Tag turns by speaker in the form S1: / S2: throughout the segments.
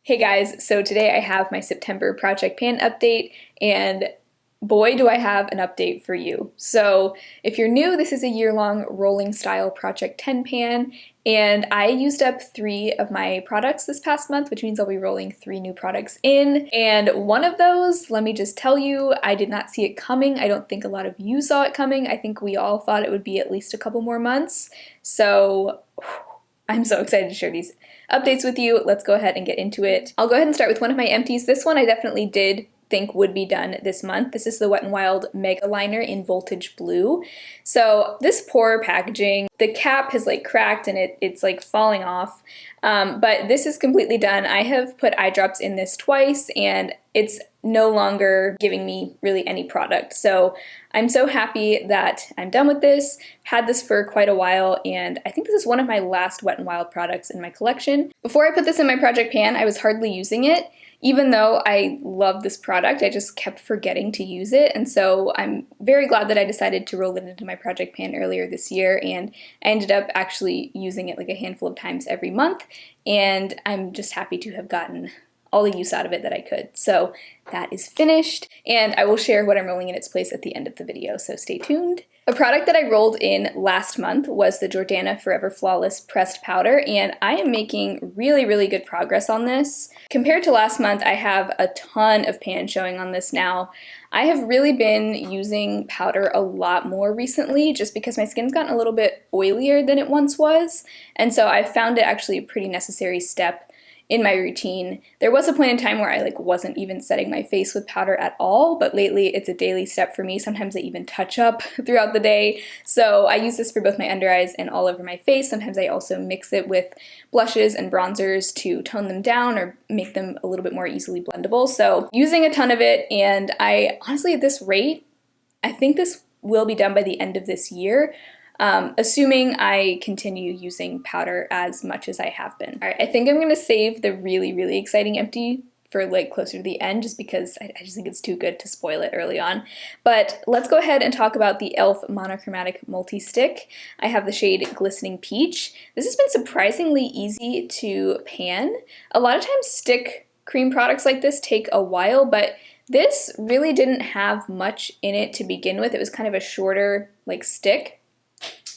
S1: Hey guys, so today I have my September project pan update, and boy do I have an update for you. So if you're new, this is a year-long rolling style Project 10 pan, and I used up 3 of my products this past month, which means I'll be rolling 3 new products in. And one of those, let me just tell you, I did not see it coming. I don't think a lot of you saw it coming. I think we all thought it would be at least a couple more months. So I'm so excited to share these updates with you. Let's go ahead and get into it. I'll go ahead and start with one of my empties. This one I definitely did think would be done this month. This is the Wet n Wild Megaliner in Voltage Blue. So this poor packaging, the cap has like cracked and it's like falling off, but this is completely done. I have put eye drops in this twice and it's no longer giving me really any product. So I'm so happy that I'm done with this. Had this for quite a while, and I think this is one of my last Wet n Wild products in my collection. Before I put this in my project pan, I was hardly using it. Even though I love this product, I just kept forgetting to use it, and so I'm very glad that I decided to roll it into my project pan earlier this year, and I ended up actually using it like a handful of times every month, and I'm just happy to have gotten all the use out of it that I could. So that is finished, and I will share what I'm rolling in its place at the end of the video, so stay tuned. A product that I rolled in last month was the Jordana Forever Flawless Pressed Powder, and I am making really good progress on this. Compared to last month, I have a ton of pan showing on this now. I have really been using powder a lot more recently just because my skin's gotten a little bit oilier than it once was, and so I found it actually a pretty necessary step in my routine. There was a point in time where I wasn't even setting my face with powder at all, but lately it's a daily step for me. Sometimes I even touch up throughout the day. So I use this for both my under eyes and all over my face. Sometimes I also mix it with blushes and bronzers to tone them down or make them a little bit more easily blendable. So using a ton of it, and I honestly at this rate, I think this will be done by the end of this year. Assuming I continue using powder as much as I have been. All right, I think I'm going to save the really exciting empty for closer to the end just because I just think it's too good to spoil it early on. But let's go ahead and talk about the E.L.F. Monochromatic Multi-Stick. I have the shade Glistening Peach. This has been surprisingly easy to pan. A lot of times stick cream products like this take a while, but this really didn't have much in it to begin with. It was kind of a shorter stick.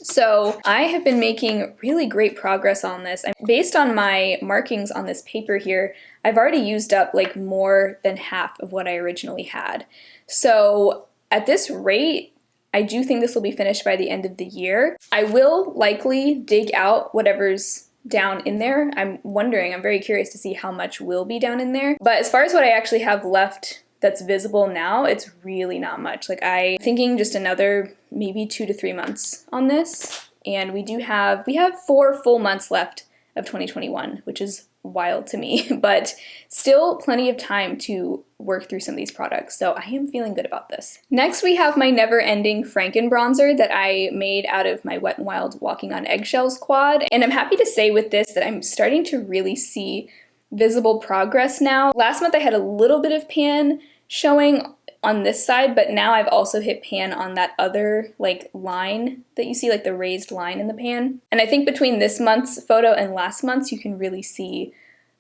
S1: So I have been making really great progress on this. Based on my markings on this paper here, I've already used up more than half of what I originally had. So at this rate, I do think this will be finished by the end of the year. I will likely dig out whatever's down in there. I'm very curious to see how much will be down in there. But as far as what I actually have left that's visible now, it's really not much. I'm thinking just another maybe 2 to 3 months on this, and we have 4 full months left of 2021, which is wild to me, but still plenty of time to work through some of these products, so I am feeling good about this. Next we have my never-ending Franken Bronzer that I made out of my Wet n Wild Walking on Eggshells quad, and I'm happy to say with this that I'm starting to really see visible progress now. Last month I had a little bit of pan showing on this side, but now I've also hit pan on that other line that you see, the raised line in the pan. And I think between this month's photo and last month's, you can really see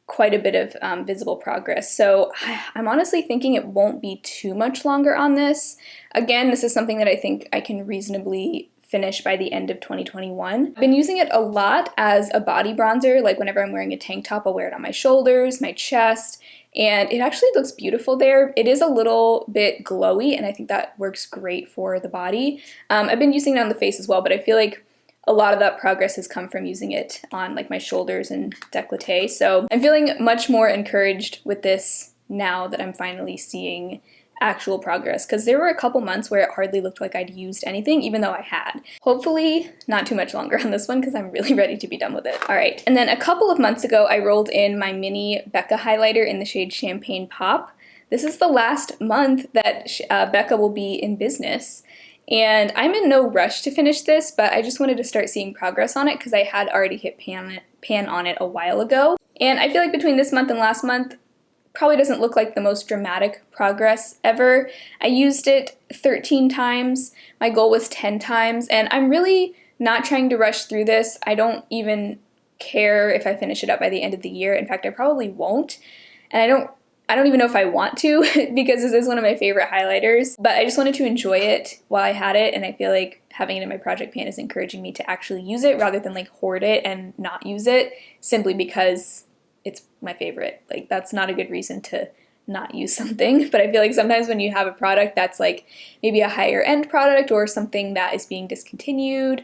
S1: quite a bit of visible progress. So I'm honestly thinking it won't be too much longer on this. Again, this is something that I think I can reasonably finish by the end of 2021. I've been using it a lot as a body bronzer, whenever I'm wearing a tank top, I'll wear it on my shoulders, my chest, and it actually looks beautiful there. It is a little bit glowy, and I think that works great for the body. I've been using it on the face as well, but I feel like a lot of that progress has come from using it on my shoulders and décolleté. So I'm feeling much more encouraged with this now that I'm finally seeing actual progress, because there were a couple months where it hardly looked like I'd used anything, even though I had. Hopefully not too much longer on this one, because I'm really ready to be done with it. All right, and then a couple of months ago, I rolled in my mini Becca highlighter in the shade Champagne Pop. This is the last month that Becca will be in business, and I'm in no rush to finish this, but I just wanted to start seeing progress on it because I had already hit pan on it a while ago. And I feel like between this month and last month, probably doesn't look like the most dramatic progress ever. I used it 13 times. My goal was 10 times, and I'm really not trying to rush through this. I don't even care if I finish it up by the end of the year. In fact, I probably won't. And I don't even know if I want to because this is one of my favorite highlighters, but I just wanted to enjoy it while I had it, and I feel like having it in my project pan is encouraging me to actually use it rather than like hoard it and not use it simply because it's my favorite. Like, that's not a good reason to not use something, but I feel like sometimes when you have a product that's like maybe a higher end product or something that is being discontinued,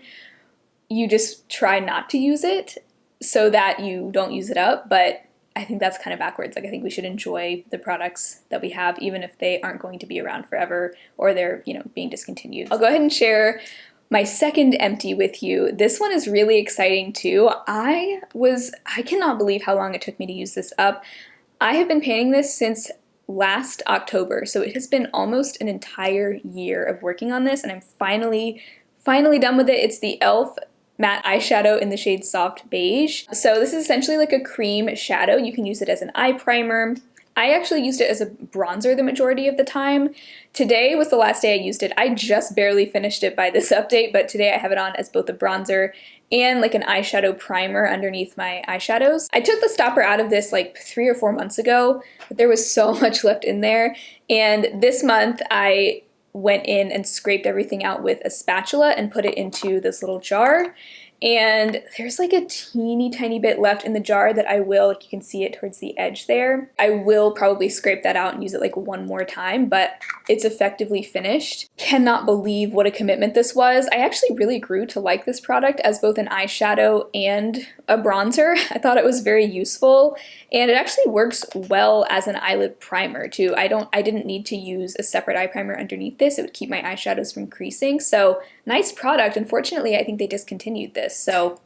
S1: you just try not to use it so that you don't use it up, but I think that's kind of backwards. Like, I think we should enjoy the products that we have even if they aren't going to be around forever or they're, you know, being discontinued. I'll go ahead and share my second empty with you. This one is really exciting too. I cannot believe how long it took me to use this up. I have been painting this since last October, so it has been almost an entire year of working on this, and I'm finally done with it. It's the E.L.F. matte eyeshadow in the shade Soft Beige. So this is essentially like a cream shadow. You can use it as an eye primer. I actually used it as a bronzer the majority of the time. Today was the last day I used it. I just barely finished it by this update, but today I have it on as both a bronzer and like an eyeshadow primer underneath my eyeshadows. I took the stopper out of this like 3 or 4 months ago, but there was so much left in there. And this month I went in and scraped everything out with a spatula and put it into this little jar. And there's like a teeny tiny bit left in the jar that I will, like you can see it towards the edge there. I will probably scrape that out and use it like one more time, but it's effectively finished. Cannot believe what a commitment this was. I actually really grew to like this product as both an eyeshadow and a bronzer. I thought it was very useful, and it actually works well as an eyelid primer too. I didn't need to use a separate eye primer underneath this. It would keep my eyeshadows from creasing, so nice product. Unfortunately, I think they discontinued this. So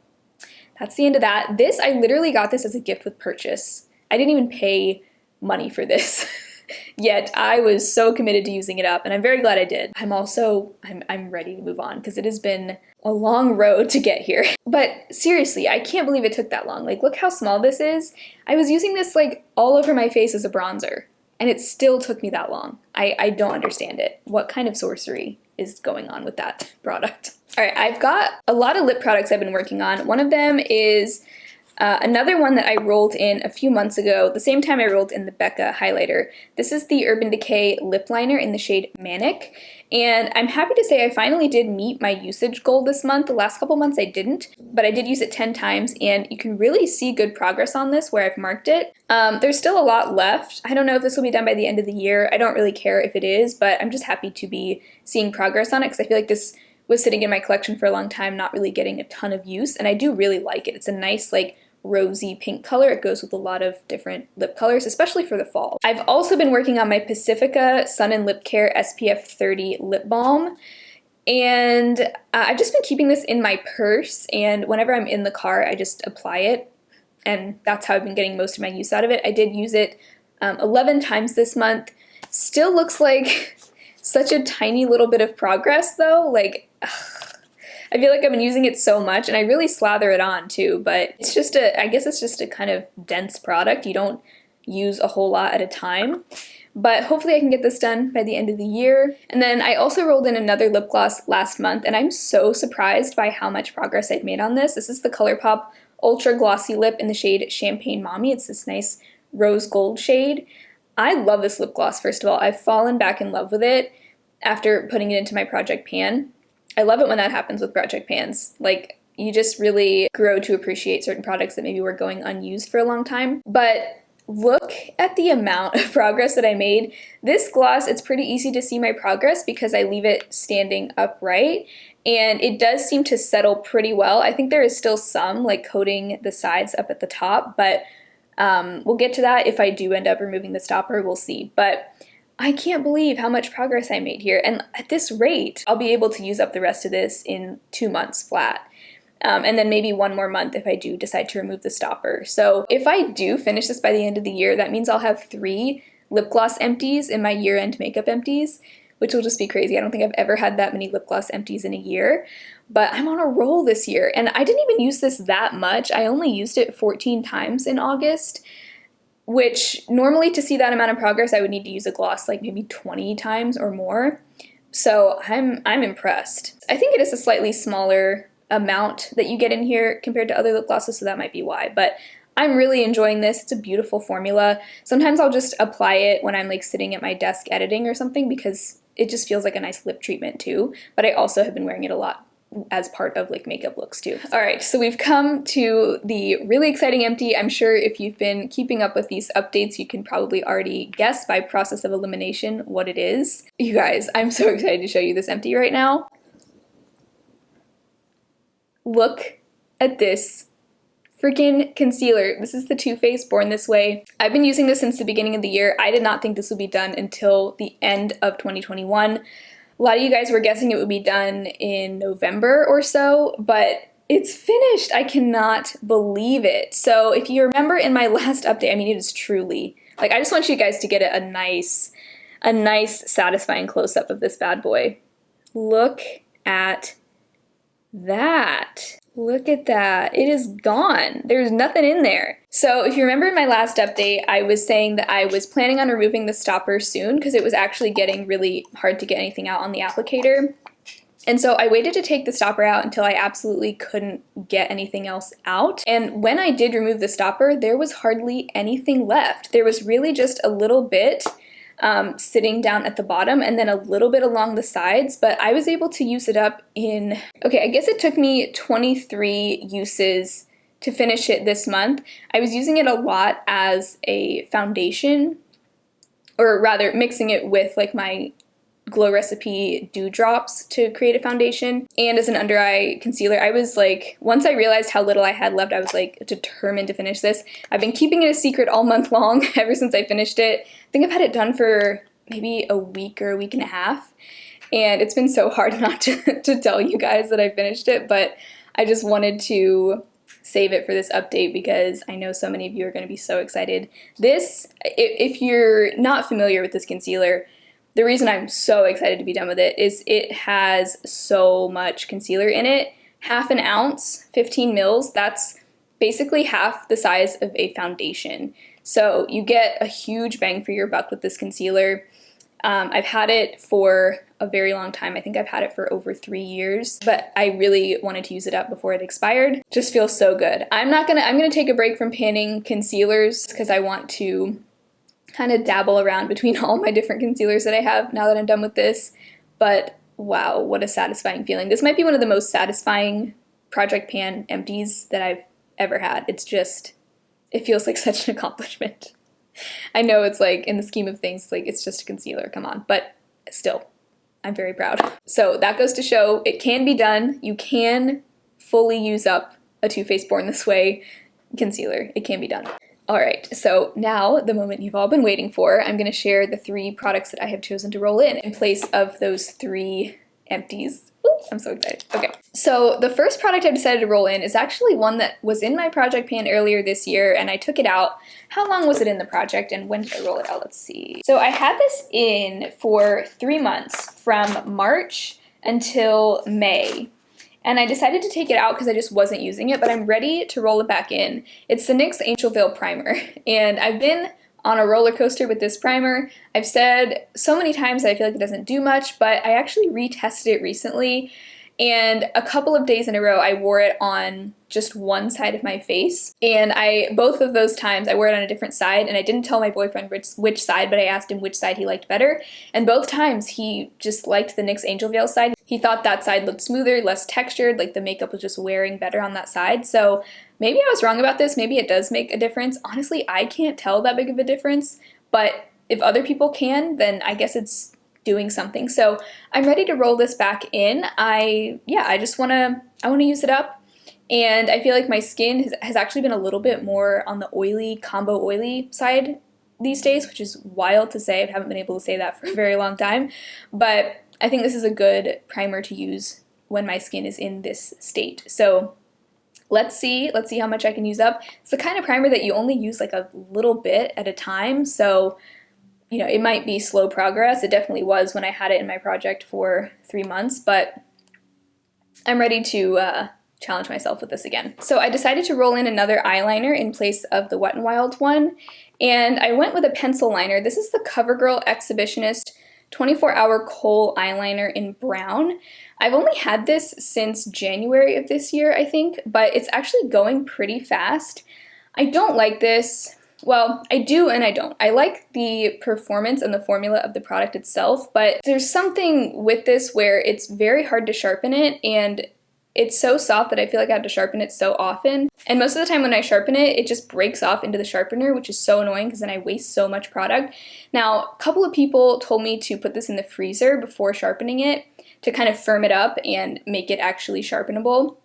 S1: that's the end of that. This, I literally got this as a gift with purchase. I didn't even pay money for this, yet I was so committed to using it up, and I'm very glad I did. I'm ready to move on because it has been a long road to get here. But seriously, I can't believe it took that long. Like, look how small this is. I was using this like all over my face as a bronzer, and it still took me that long. I don't understand it. What kind of sorcery is going on with that product? All right, I've got a lot of lip products I've been working on. One of them is another one that I rolled in a few months ago, the same time I rolled in the Becca highlighter. This is the Urban Decay lip liner in the shade Manic. And I'm happy to say I finally did meet my usage goal this month. The last couple months I didn't, but I did use it 10 times, and you can really see good progress on this where I've marked it. There's still a lot left. I don't know if this will be done by the end of the year. I don't really care if it is, but I'm just happy to be seeing progress on it because I feel like this was sitting in my collection for a long time, not really getting a ton of use, and I do really like it. It's a nice, like, rosy pink color. It goes with a lot of different lip colors, especially for the fall. I've also been working on my Pacifica Sun and Lip Care SPF 30 lip balm, and I've just been keeping this in my purse, and whenever I'm in the car I just apply it, and that's how I've been getting most of my use out of it. I did use it 11 times this month. Still looks like such a tiny little bit of progress though. Like, I feel like I've been using it so much, and I really slather it on too, but it's just I guess it's just a kind of dense product. You don't use a whole lot at a time, but hopefully I can get this done by the end of the year. And then I also rolled in another lip gloss last month, and I'm so surprised by how much progress I've made on this. This is the Colourpop Ultra Glossy Lip in the shade Champagne Mommy. It's this nice rose gold shade. I love this lip gloss, first of all. I've fallen back in love with it after putting it into my project pan. I love it when that happens with project pans. Like, you just really grow to appreciate certain products that maybe were going unused for a long time. But look at the amount of progress that I made. This gloss, it's pretty easy to see my progress because I leave it standing upright, and it does seem to settle pretty well. I think there is still some like coating the sides up at the top, but we'll get to that. If I do end up removing the stopper, we'll see. But I can't believe how much progress I made here, and at this rate, I'll be able to use up the rest of this in 2 months flat. And then maybe 1 more month if I do decide to remove the stopper. So if I do finish this by the end of the year, that means I'll have 3 lip gloss empties in my year-end makeup empties, which will just be crazy. I don't think I've ever had that many lip gloss empties in a year, but I'm on a roll this year, and I didn't even use this that much. I only used it 14 times in August, which normally to see that amount of progress, I would need to use a gloss like maybe 20 times or more. So I'm impressed. I think it is a slightly smaller amount that you get in here compared to other lip glosses, so that might be why. But I'm really enjoying this. It's a beautiful formula. Sometimes I'll just apply it when I'm like sitting at my desk editing or something because it just feels like a nice lip treatment too. But I also have been wearing it a lot as part of like makeup looks too. All right, so we've come to the really exciting empty. I'm sure if you've been keeping up with these updates, you can probably already guess by process of elimination what it is. You guys, I'm so excited to show you this empty right now. Look at this freaking concealer. This is the Too Faced Born This Way. I've been using this since the beginning of the year. I did not think this would be done until the end of 2021. A lot of you guys were guessing it would be done in November or so, but it's finished. I cannot believe it. So if you remember in my last update, I mean, it is truly, like, I just want you guys to get a nice satisfying close-up of this bad boy. Look at that. Look at that. It is gone. There's nothing in there. So if you remember in my last update, I was saying that I was planning on removing the stopper soon because it was actually getting really hard to get anything out on the applicator. And so I waited to take the stopper out until I absolutely couldn't get anything else out. And when I did remove the stopper, there was hardly anything left. There was really just a little bit sitting down at the bottom and then a little bit along the sides, but I was able to use it up in, okay, I guess it took me 23 uses to finish it this month. I was using it a lot as a foundation, or rather mixing it with like my Glow Recipe Dew Drops to create a foundation, and as an under eye concealer. I was like, once I realized how little I had left, I was like determined to finish this. I've been keeping it a secret all month long ever since I finished it. I think I've had it done for maybe a week or a week and a half, and it's been so hard not to tell you guys that I finished it, but I just wanted to save it for this update because I know so many of you are going to be so excited. This, if you're not familiar with this concealer, the reason I'm so excited to be done with it is it has so much concealer in it. Half an ounce, 15 mils, that's basically half the size of a foundation. So you get a huge bang for your buck with this concealer. I've had it for a very long time. I think I've had it for over 3 years, but I really wanted to use it up before it expired. Just feels so good. I'm gonna take a break from panning concealers because I want to kind of dabble around between all my different concealers that I have now that I'm done with this. But wow, what a satisfying feeling. This might be one of the most satisfying Project Pan empties that I've ever had. It's just, it feels like such an accomplishment. I know it's like, in the scheme of things, like it's just a concealer, come on, but still, I'm very proud. So that goes to show it can be done. You can fully use up a Too Faced Born This Way concealer. It can be done. All right, so now the moment you've all been waiting for, I'm gonna share the 3 products that I have chosen to roll in place of those 3 empties. Ooh, I'm so excited. Okay, so the first product I've decided to roll in is actually one that was in my project pan earlier this year, and I took it out. How long was it in the project, and when did I roll it out? Let's see. So I had this in for 3 months, from March until May. And I decided to take it out because I just wasn't using it, but I'm ready to roll it back in. It's the NYX Angel Veil Primer, and I've been on a roller coaster with this primer. I've said so many times that I feel like it doesn't do much, but I actually retested it recently, and a couple of days in a row I wore it on just one side of my face, and both of those times I wore it on a different side, and I didn't tell my boyfriend which side, but I asked him which side he liked better, and both times he just liked the NYX Angel Veil side. He thought that side looked smoother, less textured, like the makeup was just wearing better on that side. So maybe I was wrong about this, maybe it does make a difference. Honestly, I can't tell that big of a difference, but if other people can, then I guess it's doing something. So I'm ready to roll this back in. I wanna use it up, and I feel like my skin has actually been a little bit more on the oily, combo oily side these days, which is wild to say. I haven't been able to say that for a very long time, but I think this is a good primer to use when my skin is in this state. So let's see how much I can use up. It's the kind of primer that you only use like a little bit at a time, so you know, it might be slow progress. It definitely was when I had it in my project for 3 months, but I'm ready to challenge myself with this again. So I decided to roll in another eyeliner in place of the Wet n Wild one, and I went with a pencil liner. This is the CoverGirl Exhibitionist 24-Hour Kohl eyeliner in brown. I've only had this since January of this year, I think, but it's actually going pretty fast. I don't like this. Well, I do and I don't. I like the performance and the formula of the product itself, but there's something with this where it's very hard to sharpen it, and it's so soft that I feel like I have to sharpen it so often. And most of the time when I sharpen it, it just breaks off into the sharpener, which is so annoying because then I waste so much product. Now, a couple of people told me to put this in the freezer before sharpening it to kind of firm it up and make it actually sharpenable.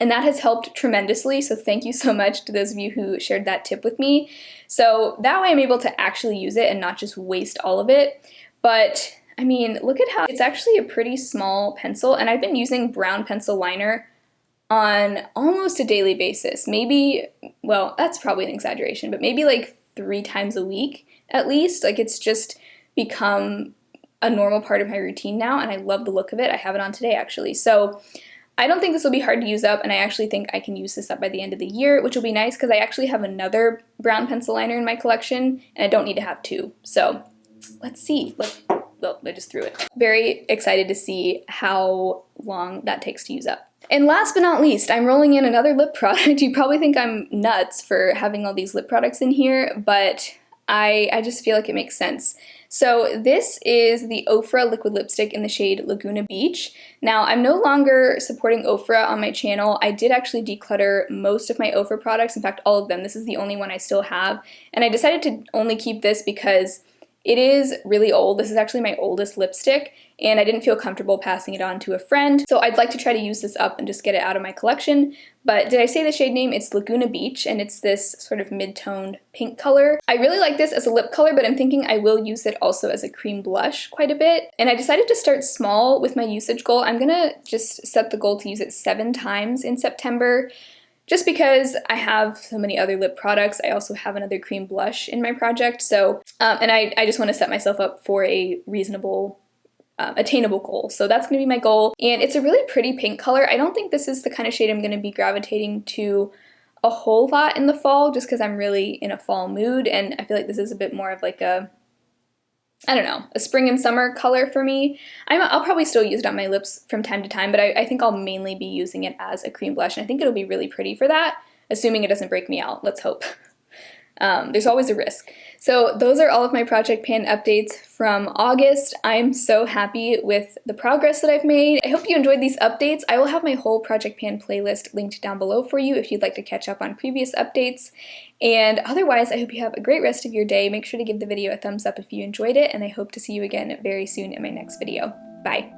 S1: And that has helped tremendously, so thank you so much to those of you who shared that tip with me. So that way I'm able to actually use it and not just waste all of it. But I mean, look at how it's actually a pretty small pencil, and I've been using brown pencil liner on almost a daily basis. Maybe, well, that's probably an exaggeration, but maybe like 3 times a week at least. Like, it's just become a normal part of my routine now, and I love the look of it. I have it on today actually. So I don't think this will be hard to use up, and I actually think I can use this up by the end of the year, which will be nice because I actually have another brown pencil liner in my collection, and I don't need to have 2. So let's see. Well, I just threw it. Very excited to see how long that takes to use up. And last but not least, I'm rolling in another lip product. You probably think I'm nuts for having all these lip products in here, but I just feel like it makes sense. So this is the Ofra liquid lipstick in the shade Laguna Beach. Now, I'm no longer supporting Ofra on my channel. I did actually declutter most of my Ofra products, in fact, all of them. This is the only one I still have, and I decided to only keep this because it is really old. This is actually my oldest lipstick, and I didn't feel comfortable passing it on to a friend. So I'd like to try to use this up and just get it out of my collection. But did I say the shade name? It's Laguna Beach, and it's this sort of mid-toned pink color. I really like this as a lip color, but I'm thinking I will use it also as a cream blush quite a bit. And I decided to start small with my usage goal. I'm gonna just set the goal to use it 7 times in September. Just because I have so many other lip products. I also have another cream blush in my project, so, and I just want to set myself up for a reasonable, attainable goal. So that's going to be my goal, and it's a really pretty pink color. I don't think this is the kind of shade I'm going to be gravitating to a whole lot in the fall, just because I'm really in a fall mood, and I feel like this is a bit more of like a, I don't know, a spring and summer color for me. I'll probably still use it on my lips from time to time, but I think I'll mainly be using it as a cream blush, and I think it'll be really pretty for that, assuming it doesn't break me out. Let's hope. There's always a risk. So those are all of my project pan updates from August. I'm so happy with the progress that I've made. I hope you enjoyed these updates. I will have my whole project pan playlist linked down below for you if you'd like to catch up on previous updates. And otherwise, I hope you have a great rest of your day. Make sure to give the video a thumbs up if you enjoyed it, and I hope to see you again very soon in my next video. Bye!